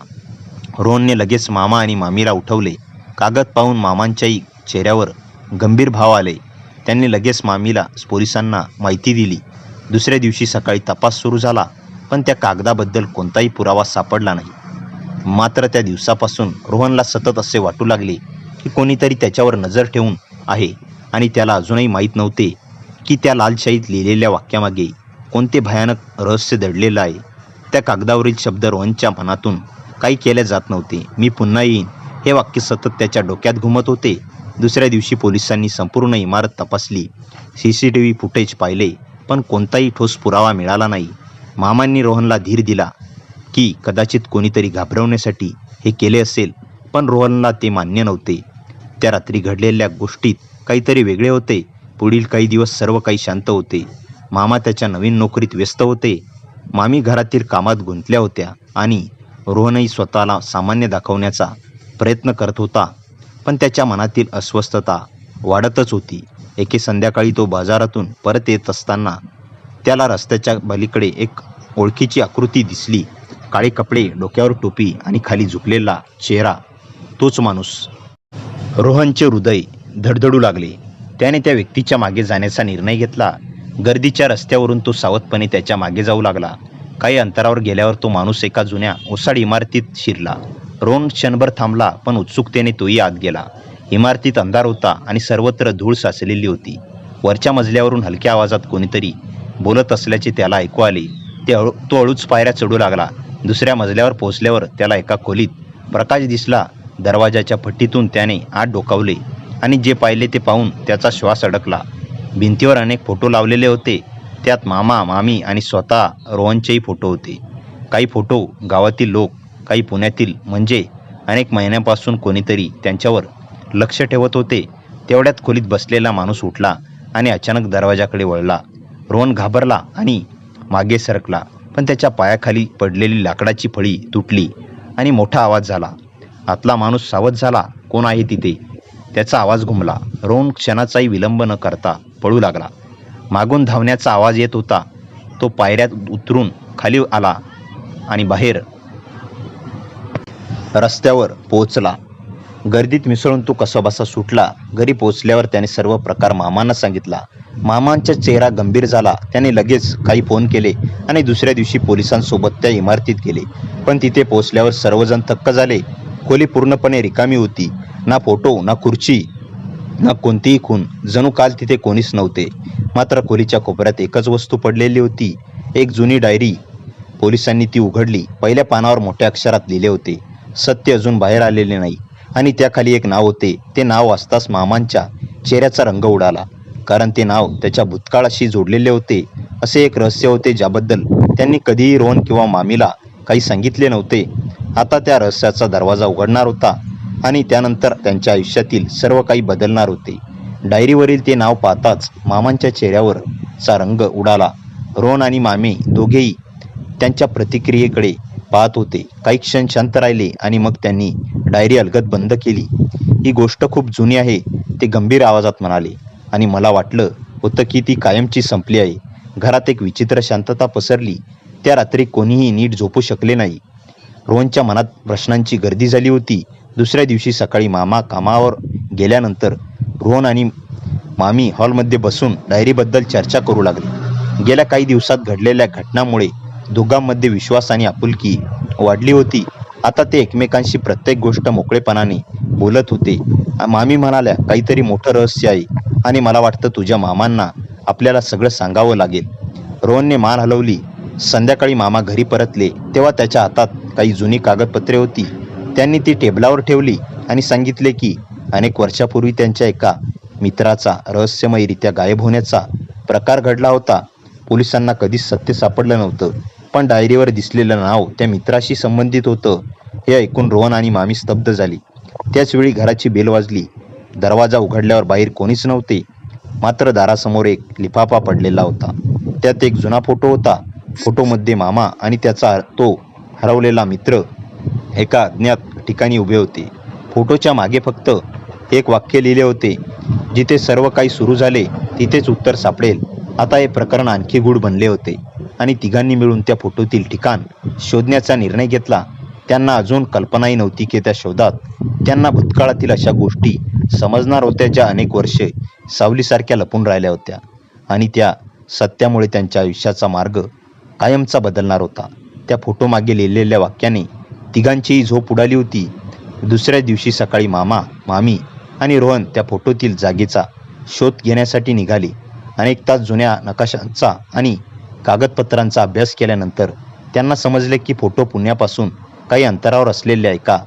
रोहनने लगेच मामा आणि मामीला उठवले. कागद पाहून मामांच्याही चेहऱ्यावर गंभीर भाव आले. त्यांनी लगेच मामीला पोलिसांना माहिती दिली. दुसऱ्या दिवशी सकाळी तपास सुरू झाला, पण त्या कागदाबद्दल कोणताही पुरावा सापडला नाही. मात्र त्या दिवसापासून रोहनला सतत असे वाटू लागले की कोणीतरी त्याच्यावर नजर ठेवून आहे आणि त्याला अजूनही माहीत नव्हते की त्या लाल शाईत लिहिलेल्या वाक्यामागे कोणते भयानक रहस्य दडलेलं आहे. त्या कागदावरील शब्द रोहनच्या मनातून काही केले जात नव्हते. मी पुन्हा येईन हे वाक्य सतत त्याच्या डोक्यात घुमत होते. दुसऱ्या दिवशी पोलिसांनी संपूर्ण इमारत तपासली, CCTV फुटेज पाहिले, पण कोणताही ठोस पुरावा मिळाला नाही. मामांनी रोहनला धीर दिला की कदाचित कोणीतरी घाबरवण्यासाठी हे केले असेल, पण रोहनला ते मान्य नव्हते. त्या रात्री घडलेल्या गोष्टीत काहीतरी वेगळे होते. पुढील काही दिवस सर्व काही शांत होते. मामा त्याच्या नवीन नोकरीत व्यस्त होते, मामी घरातील कामात गुंतल्या होत्या आणि रोहनही स्वतःला सामान्य दाखवण्याचा प्रयत्न करत होता. पण त्याच्या मनातील अस्वस्थता वाढतच होती. एके संध्याकाळी तो बाजारातून परत येत असताना त्याला रस्त्याच्या पलीकडे एक ओळखीची आकृती दिसली. काळे कपडे, डोक्यावर टोपी आणि खाली झुकलेला चेहरा. तोच माणूस. रोहनचे हृदय धडधडू लागले. त्याने त्या व्यक्तीच्या मागे जाण्याचा निर्णय घेतला. गर्दीच्या रस्त्यावरून तो सावधपणे त्याच्या मागे जाऊ लागला. काही अंतरावर गेल्यावर तो माणूस एका जुन्या ओसाड इमारतीत शिरला. रोहन क्षणभर थांबला, पण उत्सुकतेने तोही आत गेला. इमारतीत अंधार होता आणि सर्वत्र धूळ साचलेली होती. वरच्या मजल्यावरून हलक्या आवाजात कोणीतरी बोलत असल्याचे त्याला ऐकू आले. तो हळूच पायऱ्या चढू लागला. दुसऱ्या मजल्यावर पोहोचल्यावर त्याला एका खोलीत प्रकाश दिसला. दरवाजाच्या फटीतून त्याने आत डोकावले आणि जे पाहिले ते पाहून त्याचा श्वास अडकला. भिंतीवर अनेक फोटो लावलेले होते. त्यात मामा, मामी आणि स्वतः रोहनचेही फोटो होते. काही फोटो गावातील लोक, काही पुण्यातील. म्हणजे अनेक महिन्यांपासून कोणीतरी त्यांच्यावर लक्ष ठेवत होते. तेवढ्यात खोलीत बसलेला माणूस उठला आणि अचानक दरवाजाकडे वळला. रोहन घाबरला आणि मागे सरकला, पण त्याच्या पायाखाली पडलेली लाकडाची फळी तुटली आणि मोठा आवाज झाला. आतला माणूस सावध झाला. कोण आहे तिथे? त्याचा आवाज घुमला. रोहन क्षणाचाही विलंब न करता पळू लागला. मागून धावण्याचा आवाज येत होता. तो पायऱ्यात उतरून खाली आला आणि बाहेर रस्त्यावर पोहोचला. गर्दीत मिसळून तो कसाबसा सुटला. घरी पोहोचल्यावर त्याने सर्व प्रकार मामांना सांगितला. मामांचा चेहरा गंभीर झाला. त्याने लगेच काही फोन केले आणि दुसऱ्या दिवशी पोलिसांसोबत त्या इमारतीत गेले. पण तिथे पोहोचल्यावर सर्वजण थक्क झाले. खोली पूर्णपणे रिकामी होती. ना फोटो, ना खुर्ची, ना कोणतीही खून. जणू काल तिथे कोणीच नव्हते. मात्र खोलीच्या कोपऱ्यात एकच वस्तू पडलेली होती, एक जुनी डायरी. पोलिसांनी ती उघडली. पहिल्या पानावर मोठ्या अक्षरात लिहिले होते, सत्य अजून बाहेर आलेले नाही. आणि त्याखाली एक नाव होते. ते नाव वाचताच मामांच्या चेहऱ्याचा रंग उडाला, कारण ते नाव त्याच्या भूतकाळाशी जोडलेले होते. असे एक रहस्य होते ज्याबद्दल त्यांनी कधीही रोहन किंवा मामीला काही सांगितले नव्हते. आता त्या रहस्याचा दरवाजा उघडणार होता आणि त्यानंतर त्यांच्या आयुष्यातील सर्व काही बदलणार होते. डायरीवरील ते नाव पाहताच मामांच्या चेहऱ्यावरचा रंग उडाला. रोहन आणि मामी दोघेही त्यांच्या प्रतिक्रियेकडे पाहत होते. काही क्षण शांत राहिले आणि मग त्यांनी डायरी अलगद बंद केली. ही गोष्ट खूप जुनी आहे, ते गंभीर आवाजात म्हणाले. आणि मला वाटलं होतं की ती कायमची संपली आहे. घरात एक विचित्र शांतता पसरली. त्या रात्री कोणीही नीट झोपू शकले नाही. रोहनच्या मनात प्रश्नांची गर्दी झाली होती. दुसऱ्या दिवशी सकाळी मामा कामावर गेल्यानंतर रोहन आणि मामी हॉलमध्ये बसून डायरीबद्दल चर्चा करू लागले. गेल्या काही दिवसात घडलेल्या घटनांमुळे दोघांमध्ये विश्वास आणि आपुलकी वाढली होती. आता ते एकमेकांशी प्रत्येक गोष्ट मोकळेपणाने बोलत होते. मामी म्हणाल्या, काहीतरी मोठं रहस्य आहे आणि मला वाटतं तुझ्या मामांना आपल्याला सगळं सांगावं लागेल. रोहनने मान हलवली. संध्याकाळी मामा घरी परतले तेव्हा त्याच्या हातात काही जुनी कागदपत्रे होती. त्यांनी ती टेबलावर ठेवली आणि सांगितले की अनेक वर्षापूर्वी त्यांच्या एका मित्राचा रहस्यमयरित्या गायब होण्याचा प्रकार घडला होता. पोलिसांना कधीच सत्य सापडलं नव्हतं, पण डायरीवर दिसलेलं नाव त्या मित्राशी संबंधित होतं. हे ऐकून रोहन आणि मामी स्तब्ध झाली. त्याचवेळी घराची बेल वाजली. दरवाजा उघडल्यावर बाहेर कोणीच नव्हते. मात्र दारासमोर एक लिफाफा पडलेला होता. त्यात एक जुना फोटो होता. फोटोमध्ये मामा आणि त्याचा तो हरवलेला मित्र एका अज्ञात ठिकाणी उभे होते. फोटोच्या मागे फक्त एक वाक्य लिहिले होते, जिथे सर्व काही सुरू झाले तिथेच उत्तर सापडेल. आता हे प्रकरण आणखी गूढ बनले होते आणि तिघांनी मिळून त्या फोटोतील ठिकाण शोधण्याचा निर्णय घेतला. त्यांना अजून कल्पनाही नव्हती की त्या शोधात त्यांना भूतकाळातील अशा गोष्टी समजणार होत्या ज्या अनेक वर्षे सावलीसारख्या लपून राहिल्या होत्या आणि त्या सत्यामुळे त्यांच्या आयुष्याचा मार्ग कायमचा बदलणार होता. त्या फोटोमागे लिहिलेल्या वाक्याने तिघांचीही झोप उडाली होती. दुसऱ्या दिवशी सकाळी मामा, मामी आणि रोहन त्या फोटोतील जागेचा शोध घेण्यासाठी निघाले. अनेक तास जुन्या नकाशांचा आणि कागदपत्रांचा अभ्यास केल्यानंतर त्यांना समजले की फोटो पुण्यापासून काही अंतरावर असलेल्या एका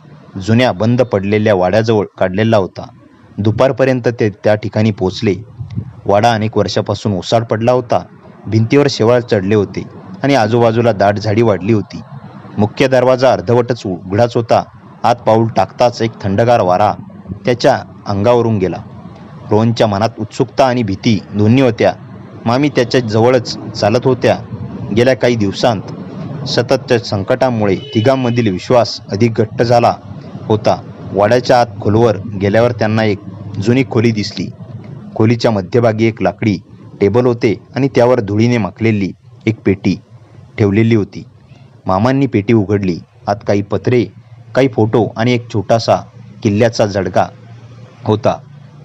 जुन्या बंद पडलेल्या वाड्याजवळ काढलेला होता. दुपारपर्यंत ते त्या ठिकाणी पोहोचले. वाडा अनेक वर्षापासून ओसाड पडला होता. भिंतीवर शेवाळ चढले होते आणि आजूबाजूला दाट झाडी वाढली होती. मुख्य दरवाजा अर्धवटच उघडाच होता. आत पाऊल टाकताच एक थंडगार वारा त्याच्या अंगावरून गेला. रोहनच्या मनात उत्सुकता आणि भीती दोन्ही होत्या. मामी त्याच्या जवळच चालत होत्या. गेल्या काही दिवसांत सततच्या संकटामुळे तिघांमधील विश्वास अधिक घट्ट झाला होता. वाड्याच्या आत खोलवर गेल्यावर त्यांना एक जुनी खोली दिसली. खोलीच्या मध्यभागी एक लाकडी टेबल होते आणि त्यावर धुळीने माखलेली एक पेटी ठेवलेली होती. मामांनी पेटी उघडली. आत काही पत्रे, काही फोटो आणि एक छोटासा किल्ल्याचा जडगा होता.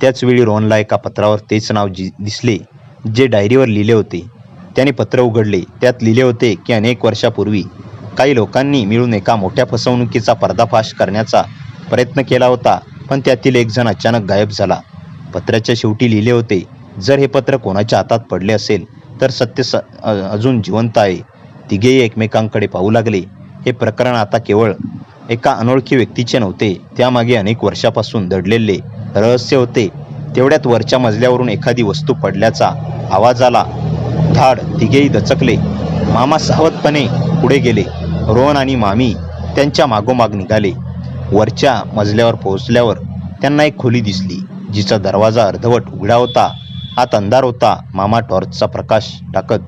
त्याचवेळी रोहनला एका पत्रावर तेच नाव दिसले जे डायरीवर लिहिले होते. त्याने पत्र उघडले. त्यात लिहिले होते की अनेक वर्षापूर्वी काही लोकांनी मिळून एका मोठ्या फसवणुकीचा पर्दाफाश करण्याचा प्रयत्न केला होता, पण त्यातील एक जण अचानक गायब झाला. पत्राच्या शेवटी लिहिले होते, जर हे पत्र कोणाच्या हातात पडले असेल तर सत्य अजून जिवंत आहे. तिघेही एकमेकांकडे पाहू लागले. हे प्रकरण आता केवळ एका अनोळखी व्यक्तीचे नव्हते, त्यामागे अनेक वर्षापासून दडलेले रहस्य होते. तेवढ्यात वरच्या मजल्यावरून एखादी वस्तू पडल्याचा आवाज आला. धाड! तिघेही दचकले. मामा सावधपणे पुढे गेले. रोहन आणि मामी त्यांच्या मागोमाग निघाले. वरच्या मजल्यावर पोहोचल्यावर त्यांना एक खोली दिसली, जिचा दरवाजा अर्धवट उघडा होता. आत अंधार होता. मामा टॉर्चचा प्रकाश टाकत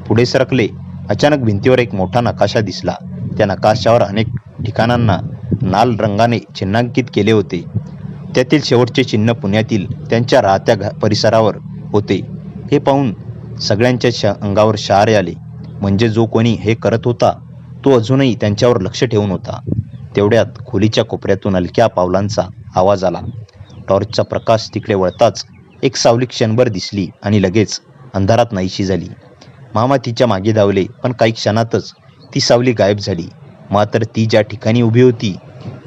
पुढे सरकले. अचानक भिंतीवर एक मोठा नकाशा दिसला. त्या नकाशावर अनेक ठिकाणांना लाल रंगाने चिन्हांकित केले होते. त्यातील शेवटचे चिन्ह पुण्यातील त्यांच्या राहत्या परिसरावर होते. हे पाहून सगळ्यांच्या अंगावर शहारे आले. म्हणजे जो कोणी हे करत होता तो अजूनही त्यांच्यावर लक्ष ठेवून होता. तेवढ्यात खोलीच्या कोपऱ्यातून हलक्या पावलांचा आवाज आला. टॉर्चचा प्रकाश तिकडे वळताच एक सावली क्षणभर दिसली आणि लगेच अंधारात नाहीशी झाली. मामा तिच्या मागे धावले, पण काही क्षणातच ती सावली गायब झाली. मात्र ती ज्या ठिकाणी उभी होती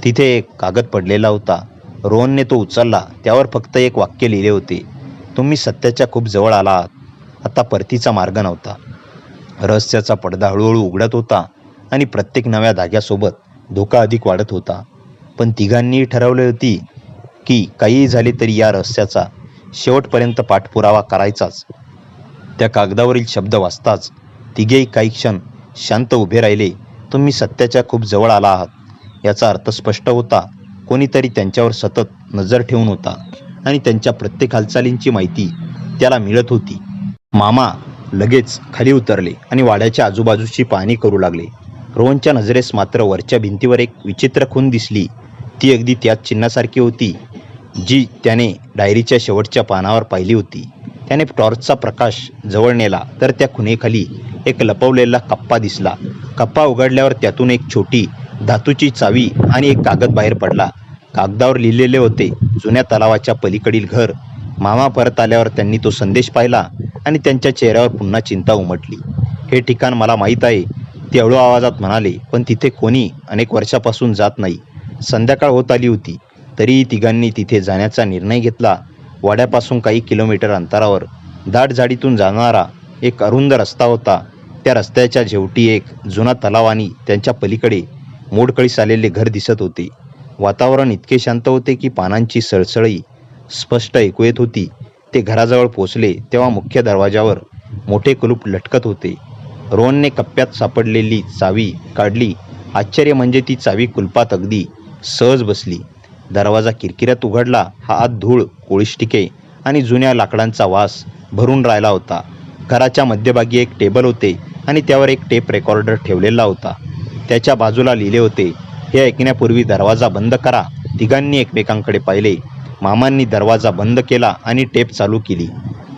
तिथे एक कागद पडलेला होता. रोहनने तो उचलला. त्यावर फक्त एक वाक्य लिहिले होते, तुम्ही सत्याच्या खूप जवळ आला आहात. आता परतीचा मार्ग नव्हता. रहस्याचा पडदा हळूहळू उघडत होता आणि प्रत्येक नव्या धाग्यासोबत धोका अधिक वाढत होता. पण तिघांनी ठरवले होती की काहीही झाले तरी या रहस्याचा शेवटपर्यंत पाठपुरावा करायचाच. त्या कागदावरील शब्द वाचताच तिघेही काही क्षण शांत उभे राहिले. तुम्ही सत्याच्या खूप जवळ आला आहात. याचा अर्थ स्पष्ट होता. कोणीतरी त्यांच्यावर सतत नजर ठेवून होता आणि त्यांच्या प्रत्येक हालचालींची माहिती त्याला मिळत होती. मामा लगेच खाली उतरले आणि वाड्याच्या आजूबाजूची पाहणी करू लागले. रोहनच्या नजरेस मात्र वरच्या भिंतीवर एक विचित्र खूण दिसली. ती अगदी त्याच चिन्हासारखी होती जी त्याने डायरीच्या शेवटच्या पानावर पाहिली होती. त्याने टॉर्चचा प्रकाश जवळ नेला तर त्या खुणेखाली एक लपवलेला कप्पा दिसला. कप्पा उघडल्यावर त्यातून एक छोटी धातूची चावी आणि एक कागद बाहेर पडला. कागदावर लिहिलेले होते, जुन्या तलावाच्या पलीकडील घर. मामा परत आल्यावर त्यांनी तो संदेश पाहिला आणि त्यांच्या चेहऱ्यावर पुन्हा चिंता उमटली. हे ठिकाण मला माहीत आहे, ते हळू आवाजात म्हणाले, पण तिथे कोणी अनेक वर्षापासून जात नाही. संध्याकाळ होत आली होती तरीही तिघांनी तिथे जाण्याचा निर्णय घेतला. वाड्यापासून काही किलोमीटर अंतरावर दाट झाडीतून जाणारा एक अरुंद रस्ता होता. त्या रस्त्याच्या शेवटी एक जुना तलाव आणि त्यांच्या पलीकडे मोडकळीस आलेले घर दिसत होते. वातावरण इतके शांत होते की पानांची सळसळही स्पष्ट ऐकू येत होती. ते घराजवळ पोचले तेव्हा मुख्य दरवाजावर मोठे कुलूप लटकत होते. रोहनने कप्प्यात सापडलेली चावी काढली. आश्चर्य म्हणजे ती चावी कुलपात अगदी सहज बसली. दरवाजा किरकिरत उघडला. हा आत धूळ, कोळिष्टिके आणि जुन्या लाकडांचा वास भरून राहिला होता. घराच्या मध्यभागी एक टेबल होते आणि त्यावर एक टेप रेकॉर्डर ठेवलेला होता. त्याच्या बाजूला लिहिले होते, हे ऐकण्यापूर्वी दरवाजा बंद करा. तिघांनी एकमेकांकडे पाहिले. मामांनी दरवाजा बंद केला आणि टेप चालू केली.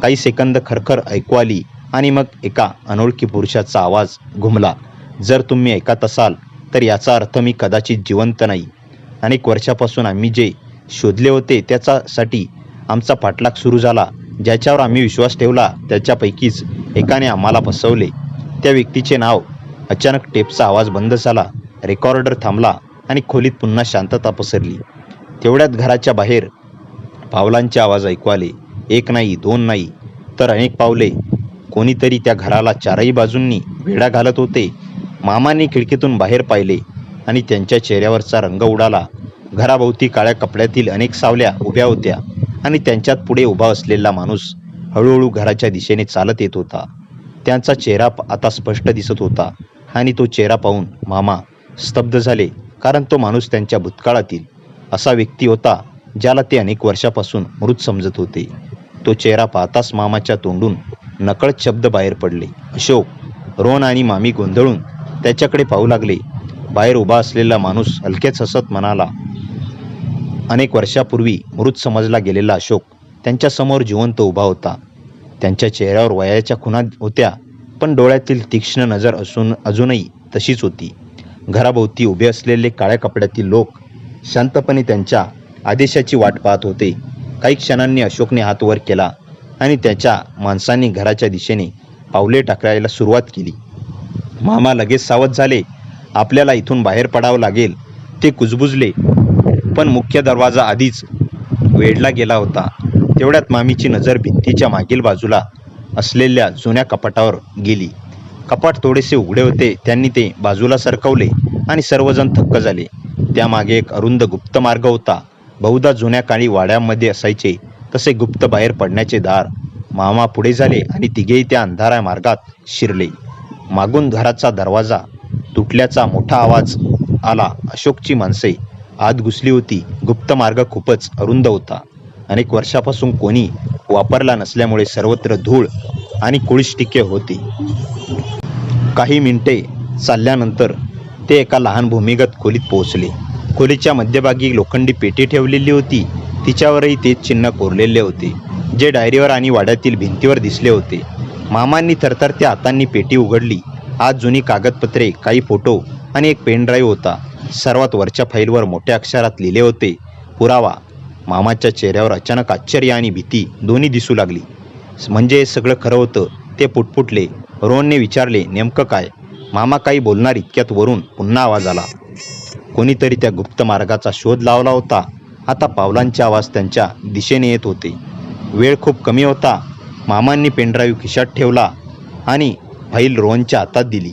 काही सेकंद खरखर ऐकू आली आणि मग एका अनोळखी पुरुषाचा आवाज घुमला. जर तुम्ही ऐकत असाल तर याचा अर्थ मी कदाचित जिवंत नाही. अनेक वर्षापासून आम्ही जे शोधले होते त्याच्यासाठी आमचा पाठलाग सुरू झाला. ज्याच्यावर आम्ही विश्वास ठेवला त्याच्यापैकीच एकाने आम्हाला फसवले. त्या व्यक्तीचे नाव. अचानक टेपचा आवाज बंद झाला. रेकॉर्डर थांबला आणि खोलीत पुन्हा शांतता पसरली. तेवढ्यात घराच्या बाहेर पावलांचे आवाज ऐकू आले. एक नाही, दोन नाही, तर अनेक पावले. कोणीतरी त्या घराला चारही बाजूंनी वेढा घालत होते. मामांनी खिडकीतून बाहेर पाहिले आणि त्यांच्या चेहऱ्यावरचा रंग उडाला. घराभोवती काळ्या कपड्यातील अनेक सावल्या उभ्या होत्या आणि त्यांच्यात पुढे उभा असलेला माणूस हळूहळू घराच्या दिशेने चालत येत होता. त्यांचा चेहरा आता स्पष्ट दिसत होता आणि तो चेहरा पाहून मामा स्तब्ध झाले, कारण तो माणूस त्यांच्या भूतकाळातील असा व्यक्ती होता ज्याला ते अनेक वर्षापासून मृत समजत होते. तो चेहरा पाहताच मामाच्या तोंडून नकळत शब्द बाहेर पडले. अशोक. रोहन आणि मामी गोंधळून त्याच्याकडे पाहू लागले. बाहेर उभा असलेला माणूस हलकेच हसत म्हणाला, अनेक वर्षापूर्वी मृत समजला गेलेला अशोक त्यांच्यासमोर जिवंत उभा होता. त्यांच्या चेहऱ्यावर वयाच्या खुणा होत्या, पण डोळ्यातील तीक्ष्ण नजर अजूनही तशीच होती. घराभोवती उभे असलेले काळ्या कपड्यातील लोक शांतपणे त्यांच्या आदेशाची वाट पाहत होते. काही क्षणांनी अशोकने हात वर केला आणि त्याच्या माणसांनी घराच्या दिशेने पावले टाकायला सुरुवात केली. मामा लगेच सावध झाले. आपल्याला इथून बाहेर पडावं लागेल. ते कुजबुजले, पण मुख्य दरवाजा आधीच वेढला गेला होता. तेवढ्यात मामीची नजर भिंतीच्या मागील बाजूला असलेल्या जुन्या कपाटावर गेली. कपाट थोडेसे उघडे होते. त्यांनी ते बाजूला सरकवले आणि सर्वजण थक्क झाले. त्यामागे एक अरुंद गुप्त मार्ग होता. बहुधा जुन्या काळी वाड्यामध्ये असायचे तसे गुप्त बाहेर पडण्याचे दार. मामा पुढे झाले आणि तिघेही त्या अंधाऱ्या मार्गात शिरले. मागून घराचा दरवाजा तुटल्याचा मोठा आवाज आला. अशोकची माणसे आत घुसली होती. गुप्त मार्ग खूपच अरुंद होता. अनेक वर्षापासून कोणी वापरला नसल्यामुळे सर्वत्र धूळ आणि कुळीष्टिके होती. काही मिनिटे चालल्यानंतर ते एका लहान भूमिगत खोलीत पोहोचले. खोलीच्या मध्यभागी लोखंडी पेटी ठेवलेली होती. तिच्यावरही तेच चिन्ह कोरलेले होते जे डायरीवर आणि वाड्यातील भिंतीवर दिसले होते. मामांनी थरथरत्या हातांनी पेटी उघडली. आत जुनी कागदपत्रे, काही फोटो आणि एक पेन ड्राईव्ह होता. सर्वात वरच्या फाईलवर मोठ्या अक्षरात लिहिले होते, पुरावा. मामाच्या चेहऱ्यावर अचानक आश्चर्य आणि भीती दोन्ही दिसू लागली. म्हणजे हे सगळं खरं होतं. ते पुटपुटले. रोहनने विचारले, नेमकं काय? मामा काही बोलणार इतक्यात वरून पुन्हा आवाज आला. कोणीतरी त्या गुप्त मार्गाचा शोध लावला होता. आता पावलांचे आवाज त्यांच्या दिशेने येत होते. वेळ खूप कमी होता. मामांनी पेनड्राईव्ह खिशात ठेवला आणि फाईल रोहनच्या हातात दिली.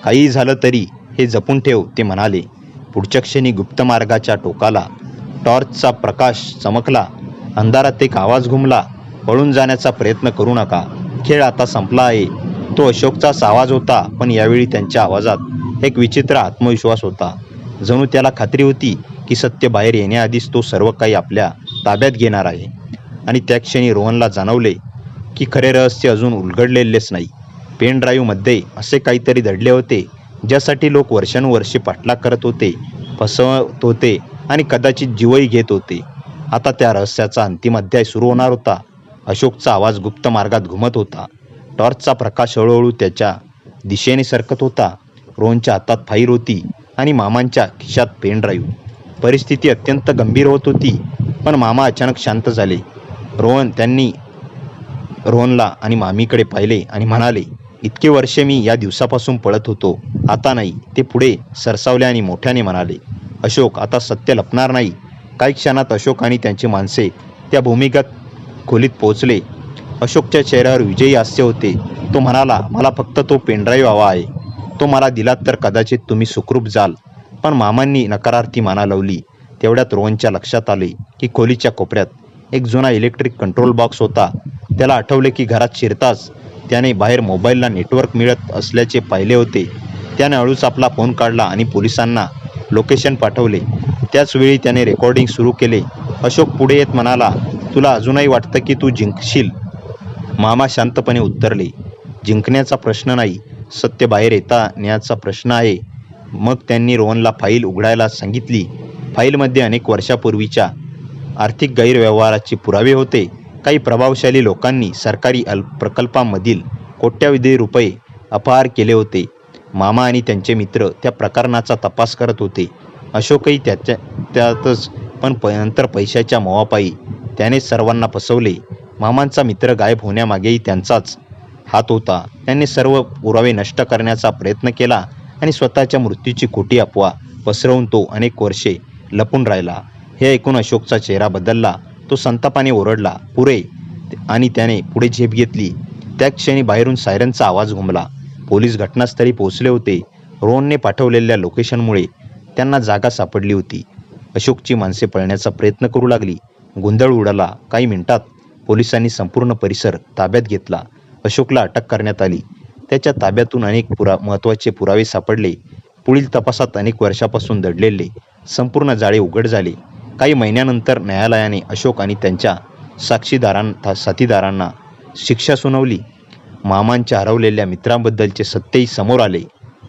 काहीही झालं तरी हे जपून ठेव, ते म्हणाले. पुढच्या क्षणी गुप्त मार्गाच्या टोकाला टॉर्चचा प्रकाश चमकला. अंधारात एक आवाज घुमला, पळून जाण्याचा प्रयत्न करू नका, खेळ आता संपला आहे. तो अशोकचाच आवाज होता, पण यावेळी त्यांच्या आवाजात एक विचित्र आत्मविश्वास होता. जणू त्याला खात्री होती की सत्य बाहेर येण्याआधीच तो सर्व काही आपल्या ताब्यात घेणार आहे. आणि त्या क्षणी रोहनला जाणवले की खरे रहस्य अजून उलगडलेलेच नाही. पेन ड्राईव्हमध्ये असे काहीतरी दडले होते ज्यासाठी लोक वर्षानुवर्षे पाठलाग करत होते, फसवत होते आणि कदाचित जीवही घेत होते. आता त्या रहस्याचा अंतिम अध्याय सुरू होणार होता. अशोकचा आवाज गुप्त मार्गात घुमत होता. टॉर्चचा प्रकाश हळूहळू त्याच्या दिशेने सरकत होता. रोहनच्या हातात फाईल होती आणि मामांच्या खिशात पेन ड्राईव्ह. परिस्थिती अत्यंत गंभीर होत होती, पण मामा अचानक शांत झाले. त्यांनी रोहनला आणि मामीकडे पाहिले आणि म्हणाले, इतके वर्षे मी या दिवसापासून पळत होतो, आता नाही. ते पुढे सरसावले आणि मोठ्याने म्हणाले, अशोक, आता सत्य लपणार नाही. काही क्षणात अशोक आणि त्यांची माणसे त्या भूमिगत खोलीत पोहोचले. अशोकच्या चेहऱ्यावर विजयी हास्य होते. तो म्हणाला, मला फक्त तो पेनड्राईव्ह हवा आहे. तो मला दिलात तर कदाचित तुम्ही सुखरूप जाल. पण मामांनी नकारार्थी माना लावली. तेवढ्यात रोहनच्या लक्षात आले की खोलीच्या कोपऱ्यात एक जुना इलेक्ट्रिक कंट्रोल बॉक्स होता. त्याला आठवले की घरात शिरताच त्याने बाहेर मोबाईलला नेटवर्क मिळत असल्याचे पाहिले होते. त्याने हळूच आपला फोन काढला आणि पोलिसांना लोकेशन पाठवले. त्याचवेळी त्याने रेकॉर्डिंग सुरू केले. अशोक पुढे येत म्हणाला, तुला अजूनही वाटतं की तू जिंकशील? मामा शांतपणे उत्तरले, जिंकण्याचा प्रश्न नाही, सत्य बाहेर येण्याचा प्रश्न आहे. मग त्यांनी रोहनला फाईल उघडायला सांगितली. फाईलमध्ये अनेक वर्षापूर्वीच्या आर्थिक गैरव्यवहाराचे पुरावे होते. काही प्रभावशाली लोकांनी सरकारी प्रकल्पांमधील कोट्यावधी रुपये अपहार केले होते. मामा आणि त्यांचे मित्र त्या प्रकरणाचा तपास करत होते. अशोकही त्यातच, पण नंतर पैशाच्या मोहापायी त्याने सर्वांना फसवले. मामांचा मित्र गायब होण्यामागेही त्यांचाच हात होता. त्यांनी सर्व पुरावे नष्ट करण्याचा प्रयत्न केला आणि स्वतःच्या मृत्यूची खोटी अफवा पसरवून तो अनेक वर्षे लपून राहिला. हे ऐकून अशोकचा चेहरा बदलला. तो संतापाने ओरडला, पुरे, आणि त्याने पुढे झेप घेतली. त्याच क्षणी बाहेरून सायरनचा आवाज घुमला. पोलीस घटनास्थळी पोहोचले होते. रोहनने पाठवलेल्या लोकेशनमुळे त्यांना जागा सापडली होती. अशोकची माणसे पळण्याचा प्रयत्न करू लागली. गोंधळ उडाला. काही मिनिटात पोलिसांनी संपूर्ण परिसर ताब्यात घेतला. अशोकला अटक करण्यात आली. त्याच्या ताब्यातून अनेक महत्त्वाचे पुरावे सापडले. पुढील तपासात अनेक वर्षापासून दडलेले संपूर्ण जाळे उघड झाले. काही महिन्यानंतर न्यायालयाने अशोक आणि त्यांच्या साथीदारांना शिक्षा सुनावली. मामांच्या हरवलेल्या मित्रांबद्दलचे सत्यही समोर आले.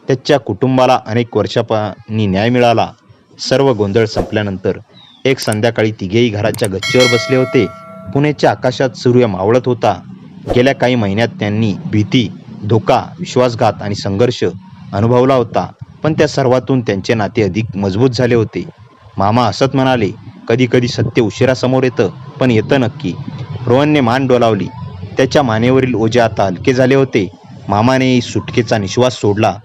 त्याच्या कुटुंबाला अनेक वर्षांनी न्याय मिळाला. सर्व गोंधळ संपल्यानंतर एक संध्याकाळी तिघेही घराच्या गच्चीवर बसले होते. पुण्याच्या आकाशात सूर्य मावळत होता. गेल्या काही महिन्यात त्यांनी भीती, धोका, विश्वासघात आणि संघर्ष अनुभवला होता, पण त्या सर्वातून त्यांचे नाते अधिक मजबूत झाले होते. मामा हसत म्हणाले, कधी कधी सत्य उशिरा समोर येतं, पण येतं नक्की. रोहनने मान डोलावली. त्याच्या मानेवरील ओझे आता हलके झाले होते. मामाने सुटकेचा निश्वास सोडला.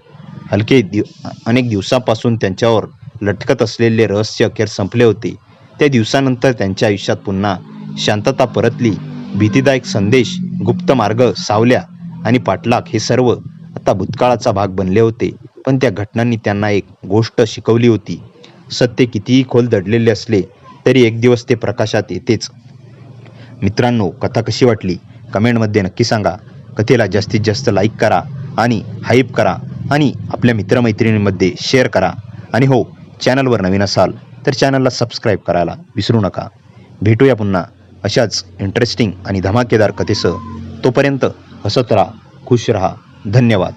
अनेक दिवसांपासून त्यांच्यावर लटकत असलेले रहस्य अखेर संपले होते. त्या दिवसानंतर त्यांच्या आयुष्यात पुन्हा शांतता परतली. भीतीदायक संदेश, गुप्त मार्ग, सावल्या आणि पाठलाग हे सर्व आता भूतकाळाचा भाग बनले होते. पण त्या घटनांनी त्यांना एक गोष्ट शिकवली होती. सत्य कितीही खोल दडलेले असले तरी एक दिवस ते प्रकाशात येतेच. मित्रांनो, कथा कशी वाटली कमेंटमध्ये नक्की सांगा. कथेला जास्तीत जास्त लाईक करा आणि हाईप करा आणि आपल्या मित्रमैत्रिणींमध्ये शेअर करा. आणि हो, चॅनलवर नवीन असाल तर चॅनलला सबस्क्राईब करायला विसरू नका. भेटूया पुन्हा अशाच इंटरेस्टिंग आणि धमाकेदार कथेसह. तोपर्यंत हसत राहा, खुश राहा. धन्यवाद.